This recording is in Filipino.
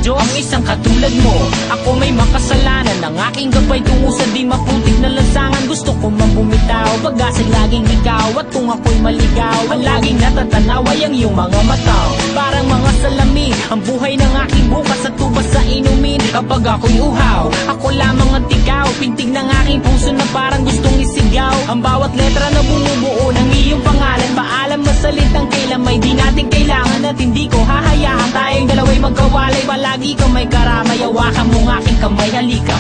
Diyos ang isang katulad mo. Ako may makasalanan ng aking gabay tungo sa di maputik na lansangan. Gusto ko mang bumitaw, pag-asa'y laging ikaw. At kung ako'y maligaw, ang laging natatanaw ay ang iyong mga mata. Parang mga salamin, ang buhay ng aking bukas at tubas sa inumin. Kapag ako'y uhaw, ako lamang ang tigaw. Pintig ng aking puso na parang gustong isigaw. Ang bawat letra na bumubuo ng iyong pangalan. Paalam na salitang kailan may di natin kailangan. At hindi ko hahayaan tayong dalawa'y magkawalay. Palagi kang may karamay, hawakan mong aking kamay, halika.